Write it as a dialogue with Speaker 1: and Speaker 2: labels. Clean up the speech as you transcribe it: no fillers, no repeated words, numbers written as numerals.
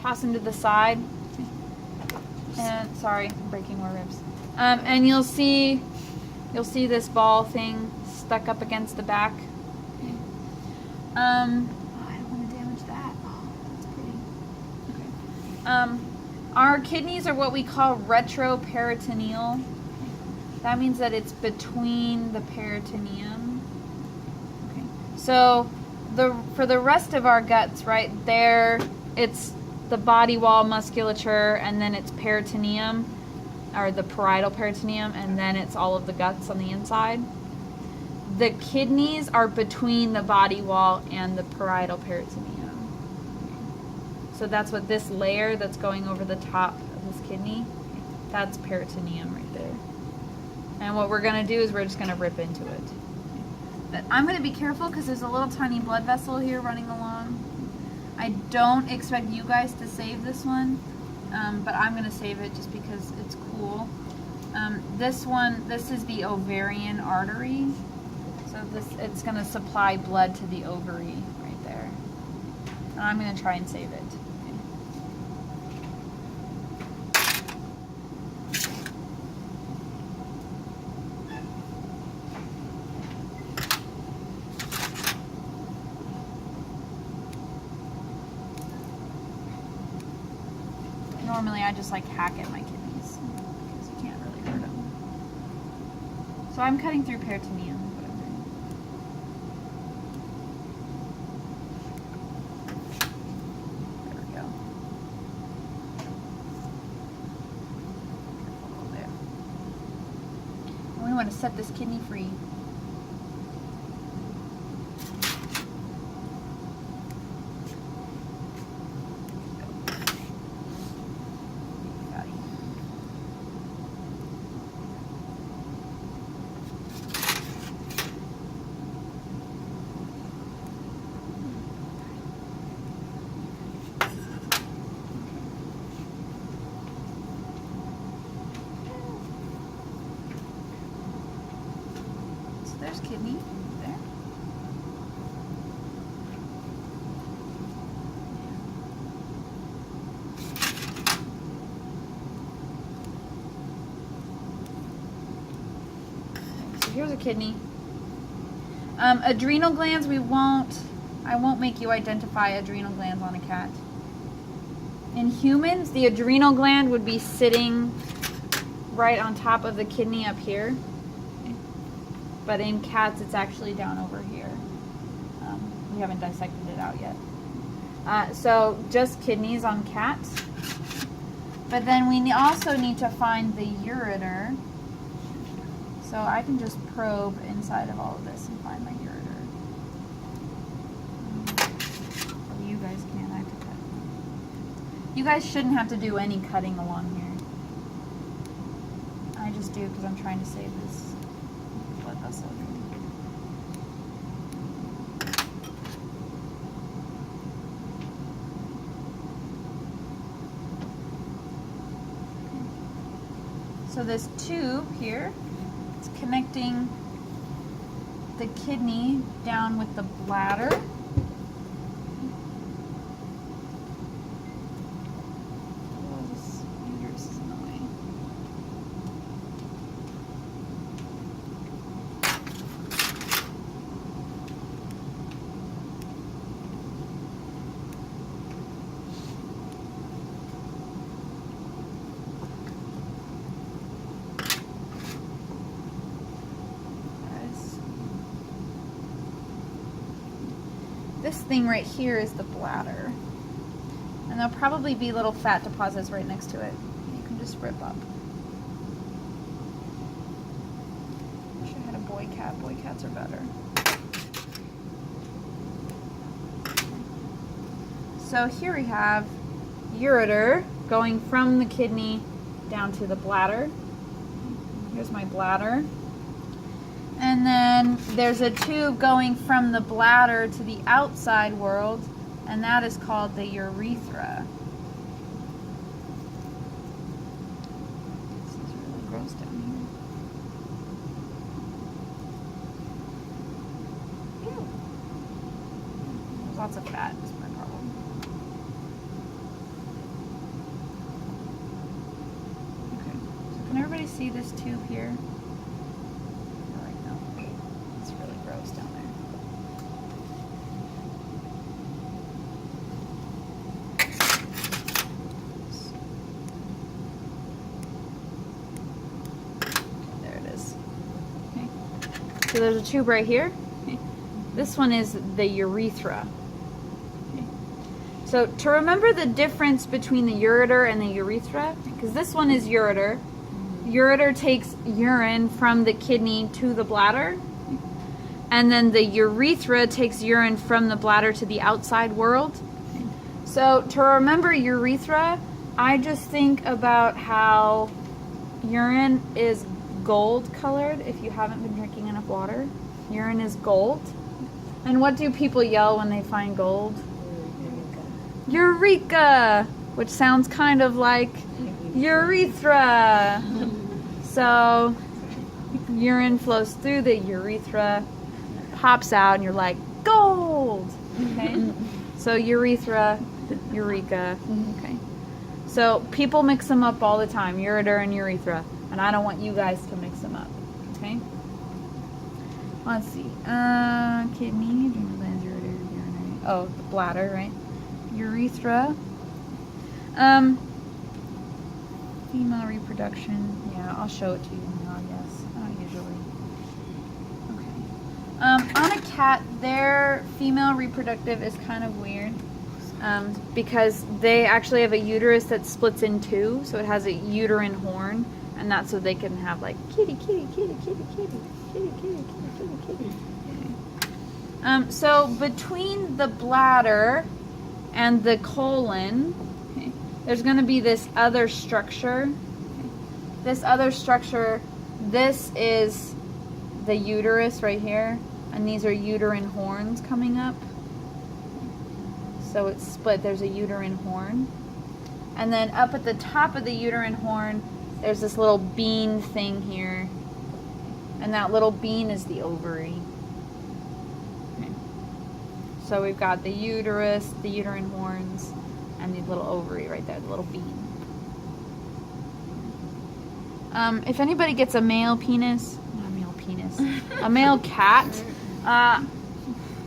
Speaker 1: toss them to the side. And sorry, I'm breaking more ribs. And you'll see this ball thing stuck up against the back.
Speaker 2: Oh, I don't want to damage that. Oh, that's pretty.
Speaker 1: Okay. Our kidneys are what we call retroperitoneal. That means that it's between the peritoneum. Okay. So for the rest of our guts, right there, it's the body wall musculature, and then it's peritoneum, or the parietal peritoneum, and then it's all of the guts on the inside. The kidneys are between the body wall and the parietal peritoneum. So that's what this layer that's going over the top of this kidney, that's peritoneum right there. And what we're going to do is we're just going to rip into it. But I'm going to be careful because there's a little tiny blood vessel here running along. I don't expect you guys to save this one, but I'm going to save it just because it's cool. This is the ovarian artery. So it's going to supply blood to the ovary right there. And I'm going to try and save it. Normally I just like hack at my kidneys because you can't really hurt them. So I'm cutting through peritoneum. There we go. Careful there. And we want to set this kidney free. There's kidney there. So here's a kidney. Adrenal glands, I won't make you identify adrenal glands on a cat. In humans, the adrenal gland would be sitting right on top of the kidney up here. But in cats, it's actually down over here. We haven't dissected it out yet. So just kidneys on cats. But then we also need to find the ureter. So I can just probe inside of all of this and find my ureter. Oh, you guys can't. I have to cut. You guys shouldn't have to do any cutting along here. I just do because I'm trying to save this blood vessel. So this tube here, it's connecting the kidney down with the bladder. Oh, this uterus is in the way. This thing right here is the bladder. And there'll probably be little fat deposits right next to it. You can just rip up. Wish I had a boy cat. Boy cats are better. So here we have ureter going from the kidney down to the bladder. Here's my bladder. And then there's a tube going from the bladder to the outside world, and that is called the urethra. This is really gross down here. Ew. There's lots of fat, is my problem. you see this tube here? You're like, no, it's really gross down there. There it is. Okay. So there's a tube right here. Okay. This one is the urethra. Okay. So to remember the difference between the ureter and the urethra, because this one is ureter. Ureter takes urine from the kidney to the bladder, and then the urethra takes urine from the bladder to the outside world. So to remember urethra, I just think about how urine is gold colored if you haven't been drinking enough water. Urine is gold. And what do people yell when they find gold? Eureka! Which sounds kind of like urethra. So urine flows through the urethra, pops out, and you're like, gold! Okay? So urethra, eureka. Okay. So people mix them up all the time, ureter and urethra. And I don't want you guys to mix them up. Okay? Let's see. Kidney, adrenal glands, ureter, urinary. Oh, the bladder, right? Urethra. Female reproduction. Yeah, I'll show it to you now, I guess. Not usually. Okay. On a cat, their female reproductive is kind of weird. Because they actually have a uterus that splits in two, so it has a uterine horn, and that's so they can have like kitty, kitty, kitty, kitty, kitty, kitty, kitty, kitty, kitty, kitty. Okay. So between the bladder and the colon, okay, there's going to be this other structure. Okay. This other structure, this is the uterus right here, and these are uterine horns coming up. So it's split. There's a uterine horn. And then up at the top of the uterine horn, there's this little bean thing here. And that little bean is the ovary. Okay. So we've got the uterus, the uterine horns, and the little ovary right there, the little bean. If anybody gets a male penis, not a male penis, a male cat,